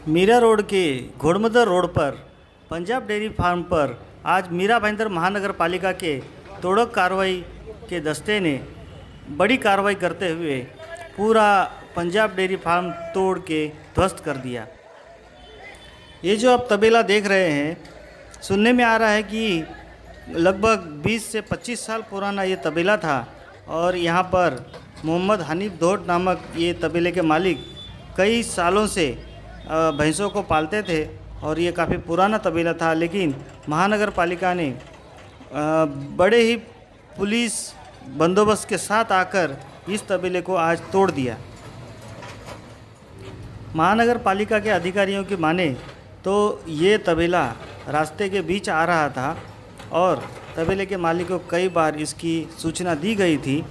Meera road के घोड़मदर road पर Punjab dairy farm पर आज मीरा भाईंदर महानगर पालिका के तोड़क कार्रवाई के दस्ते ने बड़ी कार्रवाई करते हुए पूरा पंजाब डेयरी फार्म तोड़ के ध्वस्त कर दिया। ये जो आप तबेला देख रहे हैं, सुनने में आ रहा है कि लगभग 20 से 25 साल पुराना ये तबेला था और यहाँ पर मोहम्मद हनीफ धोट नामक ये तबेले के मालिक कई सालों से भैंसों को पालते थे और ये काफ़ी पुराना तबेला था। लेकिन महानगर पालिका ने बड़े ही पुलिस बंदोबस्त के साथ आकर इस तबेले को आज तोड़ दिया। महानगर पालिका के अधिकारियों की माने तो ये तबेला रास्ते के बीच आ रहा था और तबेले के मालिक को कई बार इसकी सूचना दी गई थी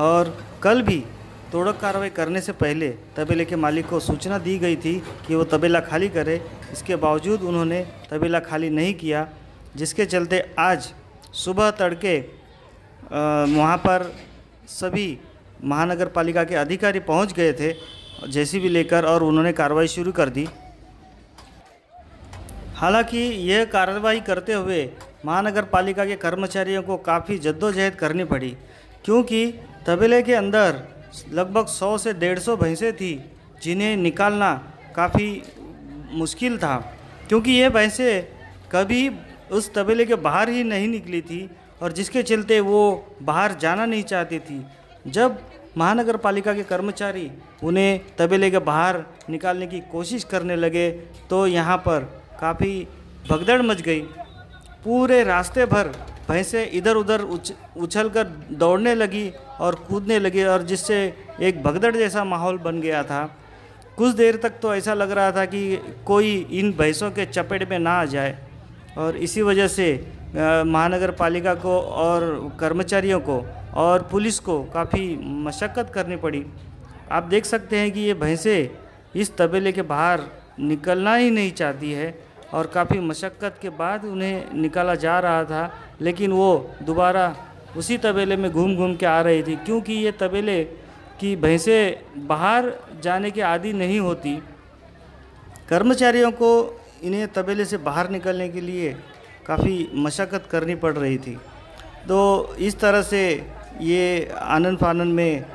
और कल भी तोड़क कार्रवाई करने से पहले तबेले के मालिक को सूचना दी गई थी कि वो तबेला खाली करे। इसके बावजूद उन्होंने तबेला खाली नहीं किया, जिसके चलते आज सुबह तड़के वहाँ पर सभी महानगर पालिका के अधिकारी पहुँच गए थे जेसीबी लेकर और उन्होंने कार्रवाई शुरू कर दी। हालांकि यह कार्रवाई करते हुए महानगर पालिका के कर्मचारियों को काफ़ी जद्दोजहद करनी पड़ी, क्योंकि तबेले के अंदर लगभग 100 से 150 भैंसें थी जिन्हें निकालना काफ़ी मुश्किल था, क्योंकि ये भैंसें कभी उस तबेले के बाहर ही नहीं निकली थी और जिसके चलते वो बाहर जाना नहीं चाहती थी। जब महानगर पालिका के कर्मचारी उन्हें तबेले के बाहर निकालने की कोशिश करने लगे तो यहाँ पर काफ़ी भगदड़ मच गई। पूरे रास्ते भर भैंसें इधर उधर उछलकर दौड़ने लगी और कूदने लगी और जिससे एक भगदड़ जैसा माहौल बन गया था। कुछ देर तक तो ऐसा लग रहा था कि कोई इन भैंसों के चपेट में ना आ जाए और इसी वजह से महानगर पालिका को और कर्मचारियों को और पुलिस को काफ़ी मशक्क़त करनी पड़ी। आप देख सकते हैं कि ये भैंसें इस तबेले के बाहर निकलना ही नहीं चाहती है और काफ़ी मशक्क़त के बाद उन्हें निकाला जा रहा था, लेकिन वो दोबारा उसी तबेले में घूम घूम के आ रही थी, क्योंकि ये तबेले की भैंसें बाहर जाने के आदी नहीं होती। कर्मचारियों को इन्हें तबेले से बाहर निकलने के लिए काफ़ी मशक्क़त करनी पड़ रही थी। तो इस तरह से ये आनन फानन में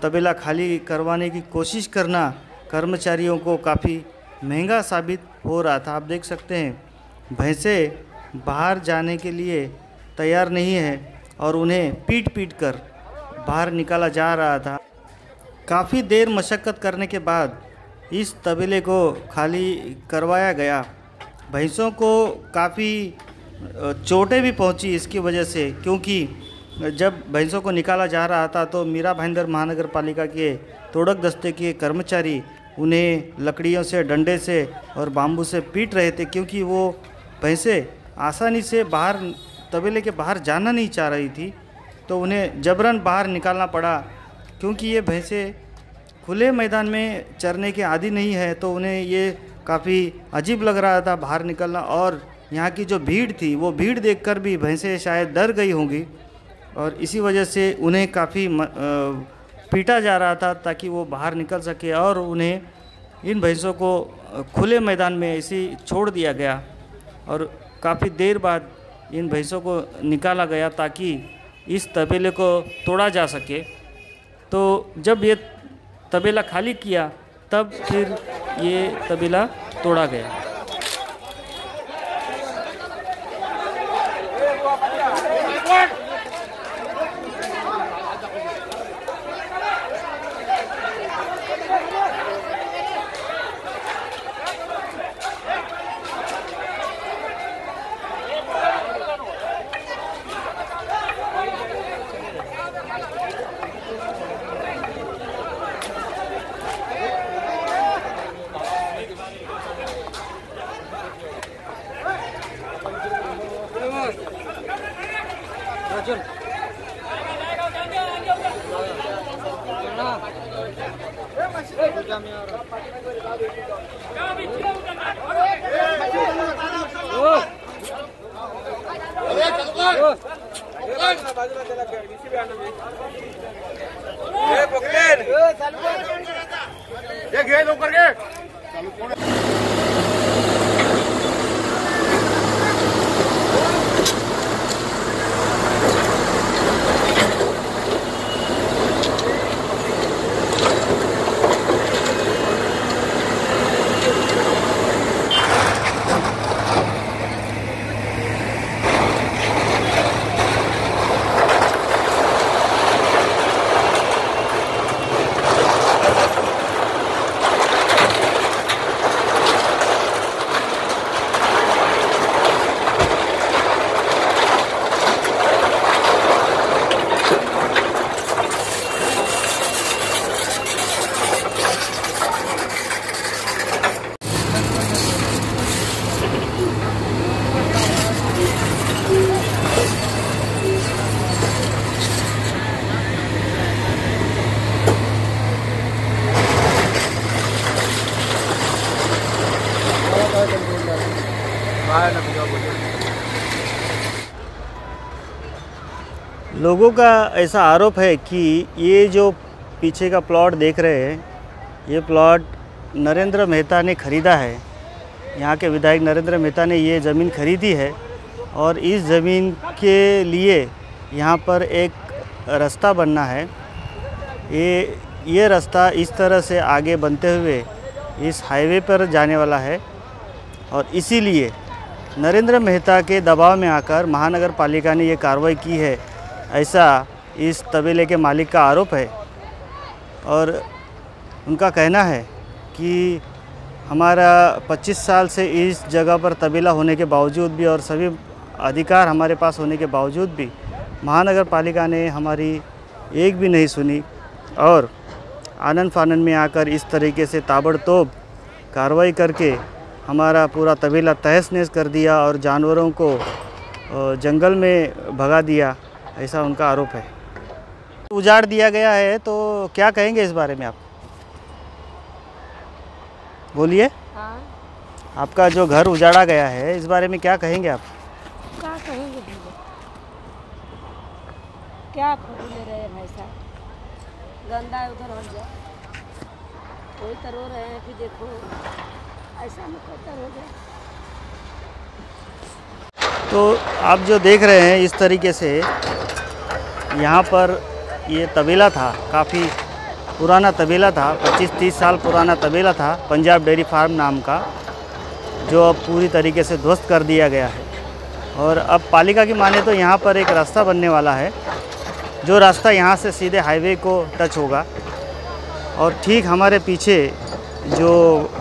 तबेला खाली करवाने की कोशिश करना कर्मचारियों को काफ़ी महंगा साबित हो रहा था। आप देख सकते हैं भैंसें बाहर जाने के लिए तैयार नहीं है और उन्हें पीट पीट कर बाहर निकाला जा रहा था। काफ़ी देर मशक्क़त करने के बाद इस तबेले को खाली करवाया गया। भैंसों को काफ़ी चोटें भी पहुंची इसकी वजह से, क्योंकि जब भैंसों को निकाला जा रहा था तो मीरा भाईंदर महानगर पालिका के तोड़क दस्ते के कर्मचारी उन्हें लकड़ियों से, डंडे से और बाम्बू से पीट रहे थे, क्योंकि वो भैंसें आसानी से बाहर तबेले के बाहर जाना नहीं चाह रही थी। तो उन्हें जबरन बाहर निकालना पड़ा, क्योंकि ये भैंसें खुले मैदान में चरने के आदी नहीं है। तो उन्हें ये काफ़ी अजीब लग रहा था बाहर निकलना, और यहाँ की जो भीड़ थी वो भीड़ देखकर भी भैंसें शायद डर गई होंगी और इसी वजह से उन्हें काफ़ी पीटा जा रहा था ताकि वो बाहर निकल सके और उन्हें इन भैंसों को खुले मैदान में ऐसे ही छोड़ दिया गया और काफ़ी देर बाद इन भैंसों को निकाला गया ताकि इस तबेले को तोड़ा जा सके। तो जब ये तबेला खाली किया तब फिर ये तबेला तोड़ा गया। लवकर घे लोगों का ऐसा आरोप है कि ये जो पीछे का प्लॉट देख रहे हैं, ये प्लॉट नरेंद्र मेहता ने ख़रीदा है। यहाँ के विधायक नरेंद्र मेहता ने ये ज़मीन खरीदी है और इस ज़मीन के लिए यहाँ पर एक रास्ता बनना है। ये रास्ता इस तरह से आगे बनते हुए इस हाईवे पर जाने वाला है और इसीलिए नरेंद्र मेहता के दबाव में आकर महानगर पालिका ने ये कार्रवाई की है, ऐसा इस तबेले के मालिक का आरोप है। और उनका कहना है कि हमारा 25 साल से इस जगह पर तबेला होने के बावजूद भी और सभी अधिकार हमारे पास होने के बावजूद भी महानगर पालिका ने हमारी एक भी नहीं सुनी और आनन फानन में आकर इस तरीके से ताबड़तोड़ कार्रवाई करके हमारा पूरा तबेला तहस नहस कर दिया और जानवरों को जंगल में भगा दिया, ऐसा उनका आरोप है। उजाड़ दिया गया है, तो क्या कहेंगे इस बारे में आप? बोलिए। हाँ, आपका जो घर उजाड़ा गया है, इस बारे में क्या कहेंगे आप? क्या कहेंगे भैया? क्या फोटो ले रहे हैं भाई साहब? गंदा है, उधर हट जाए। कोई तो रो रहे हैं कि देखो ऐसा में कोई हो गया। तो आप जो देख रहे हैं इस तरीके से यहाँ पर ये तबेला था, काफ़ी पुराना तबेला था, 25-30 साल पुराना तबेला था, पंजाब डेयरी फार्म नाम का, जो अब पूरी तरीके से ध्वस्त कर दिया गया है। और अब पालिका की माने तो यहाँ पर एक रास्ता बनने वाला है, जो रास्ता यहाँ से सीधे हाईवे को टच होगा। और ठीक हमारे पीछे जो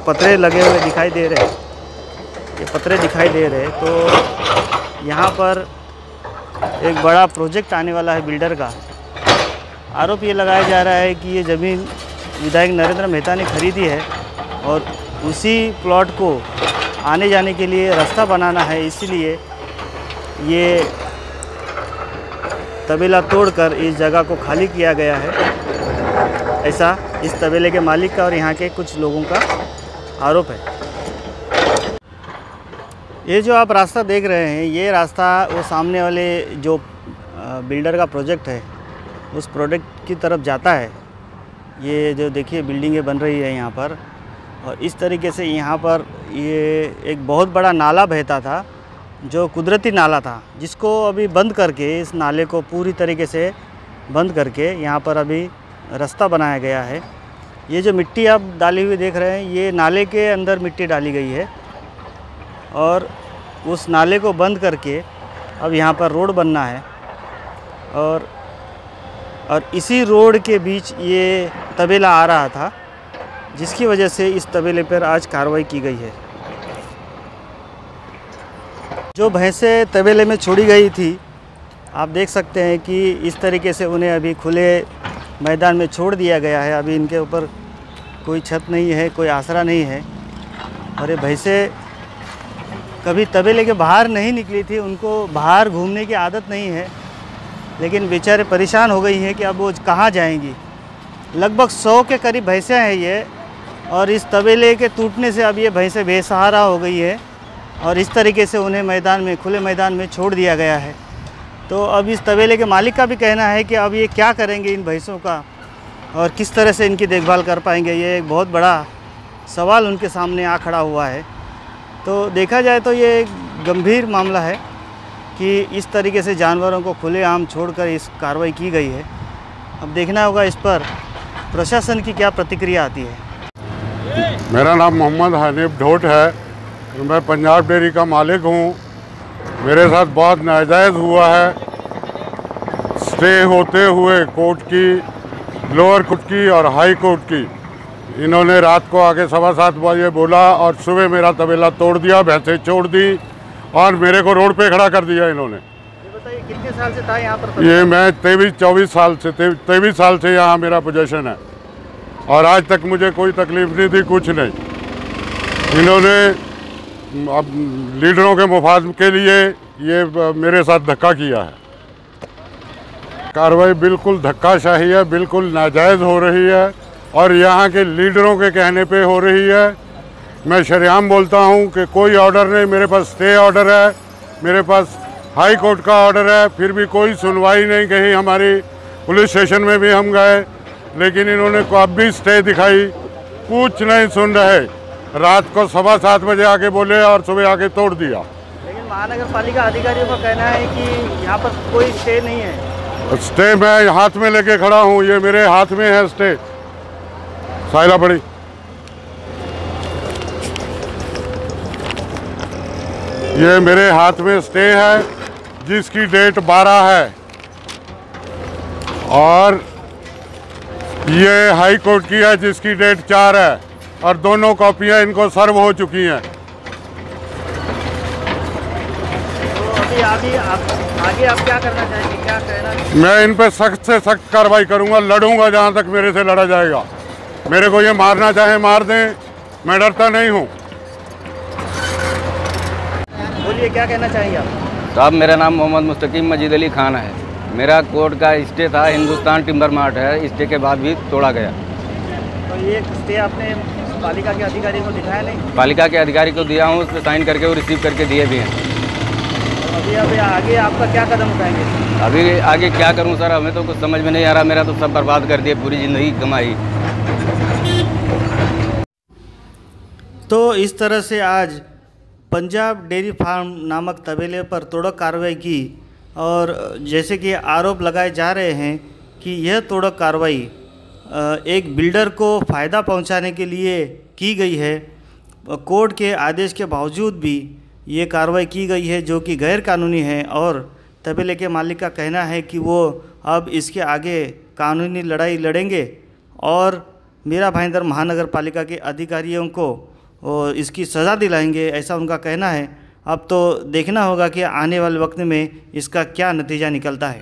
पतरे लगे हुए दिखाई दे रहे हैं, ये पतरे दिखाई दे रहे हैं, तो यहाँ पर एक बड़ा प्रोजेक्ट आने वाला है बिल्डर का। आरोप ये लगाया जा रहा है कि ये ज़मीन विधायक नरेंद्र मेहता ने खरीदी है और उसी प्लॉट को आने जाने के लिए रास्ता बनाना है, इसीलिए ये तबेला तोड़कर इस जगह को खाली किया गया है, ऐसा इस तबेले के मालिक का और यहाँ के कुछ लोगों का आरोप है। ये जो आप रास्ता देख रहे हैं, ये रास्ता वो सामने वाले जो बिल्डर का प्रोजेक्ट है, उस प्रोजेक्ट की तरफ जाता है। ये जो देखिए बिल्डिंगें बन रही है यहाँ पर, और इस तरीके से यहाँ पर ये एक बहुत बड़ा नाला बहता था, जो कुदरती नाला था, जिसको अभी बंद करके, इस नाले को पूरी तरीके से बंद करके यहाँ पर अभी रास्ता बनाया गया है। ये जो मिट्टी आप डाली हुई देख रहे हैं, ये नाले के अंदर मिट्टी डाली गई है और उस नाले को बंद करके अब यहाँ पर रोड बनना है। और इसी रोड के बीच ये तबेला आ रहा था, जिसकी वजह से इस तबेले पर आज कार्रवाई की गई है। जो भैंसें तबेले में छोड़ी गई थी, आप देख सकते हैं कि इस तरीके से उन्हें अभी खुले मैदान में छोड़ दिया गया है। अभी इनके ऊपर कोई छत नहीं है, कोई आसरा नहीं है। और ये भैंसें कभी तबेले के बाहर नहीं निकली थी, उनको बाहर घूमने की आदत नहीं है, लेकिन बेचारे परेशान हो गई हैं कि अब वो कहाँ जाएंगी। लगभग 100 के करीब भैंसें हैं ये, और इस तबेले के टूटने से अब ये भैंसें बेसहारा हो गई है और इस तरीके से उन्हें मैदान में, खुले मैदान में छोड़ दिया गया है। तो अब इस तबेले के मालिक का भी कहना है कि अब ये क्या करेंगे इन भैंसों का और किस तरह से इनकी देखभाल कर पाएंगे। ये एक बहुत बड़ा सवाल उनके सामने आ खड़ा हुआ है। तो देखा जाए तो ये एक गंभीर मामला है कि इस तरीके से जानवरों को खुलेआम छोड़कर इस कार्रवाई की गई है। अब देखना होगा इस पर प्रशासन की क्या प्रतिक्रिया आती है। मेरा नाम मोहम्मद हनीफ ढोट है, मैं पंजाब डेयरी का मालिक हूँ। मेरे साथ बहुत नाजायज़ हुआ है। स्टे होते हुए कोर्ट की, लोअर कोर्ट की और हाई कोर्ट की, इन्होंने रात को आके 7:15 बजे बोला और सुबह मेरा तबेला तोड़ दिया, भैंसें छोड़ दी और मेरे को रोड पे खड़ा कर दिया इन्होंने। ये बताइए कितने साल से था यहाँ पर? ये मैं 23 साल से यहाँ मेरा पोजीशन है और आज तक मुझे कोई तकलीफ नहीं थी, कुछ नहीं। इन्होंने अब लीडरों के मुफाद के लिए ये मेरे साथ धक्का किया है। कार्रवाई बिल्कुल धक्काशाही है, बिल्कुल नाजायज़ हो रही है और यहाँ के लीडरों के कहने पे हो रही है। मैं शरेआम बोलता हूँ कि कोई ऑर्डर नहीं, मेरे पास स्टे ऑर्डर है, मेरे पास हाई कोर्ट का ऑर्डर है, फिर भी कोई सुनवाई नहीं। कहीं हमारी पुलिस स्टेशन में भी हम गए, लेकिन इन्होंने कब भी स्टे दिखाई, कुछ नहीं सुन रहे। रात को 7:15 बजे आके बोले और सुबह आके तोड़ दिया। लेकिन महानगर पालिका अधिकारियों का कहना है कि यहाँ पर कोई स्टे नहीं है। स्टे मैं हाथ में लेके खड़ा हूँ, ये मेरे हाथ में है स्टे। साइला बड़ी, ये मेरे हाथ में स्टे है जिसकी डेट 12 है, और ये हाई कोर्ट की है जिसकी डेट 4 है, और दोनों कॉपियां इनको सर्व हो चुकी हैं। तो अभी आगे आप क्या करना चाहेंगे, क्या कहना है? मैं इन पे सख्त से सख्त कार्रवाई करूंगा, लड़ूंगा जहां तक मेरे से लड़ा जाएगा। मेरे को ये मारना चाहे मार दें, मैं डरता नहीं हूं। बोलिए, क्या कहना चाहेंगे आप? साहब, मेरा नाम मोहम्मद मुस्तकीम मजीद अली खान है। मेरा कोर्ट का स्टे था, हिंदुस्तान टिम्बर मार्ट है, स्टे के बाद भी तोड़ा गया। तो ये स्टे आपने पालिका के अधिकारी को दिखाया नहीं? पालिका के अधिकारी को दिया हूँ, उस पर साइन करके वो रिसीव करके दिए भी हैं। अभी आगे आपका क्या कदम उठाएंगे? अभी आगे क्या करूँ सर, हमें तो कुछ समझ में नहीं आ रहा। मेरा तो सब बर्बाद कर दिया, पूरी ज़िंदगी कमाई। तो इस तरह से आज पंजाब डेयरी फार्म नामक तबेले पर तोड़क कार्रवाई की, और जैसे कि आरोप लगाए जा रहे हैं कि यह तोड़क कार्रवाई एक बिल्डर को फ़ायदा पहुंचाने के लिए की गई है। कोर्ट के आदेश के बावजूद भी ये कार्रवाई की गई है, जो कि गैर कानूनी है, और तबेले के मालिक का कहना है कि वो अब इसके आगे कानूनी लड़ाई लड़ेंगे और मीरा भाईंदर महानगर पालिका के अधिकारियों को इसकी सज़ा दिलाएंगे, ऐसा उनका कहना है। अब तो देखना होगा कि आने वाले वक्त में इसका क्या नतीजा निकलता है।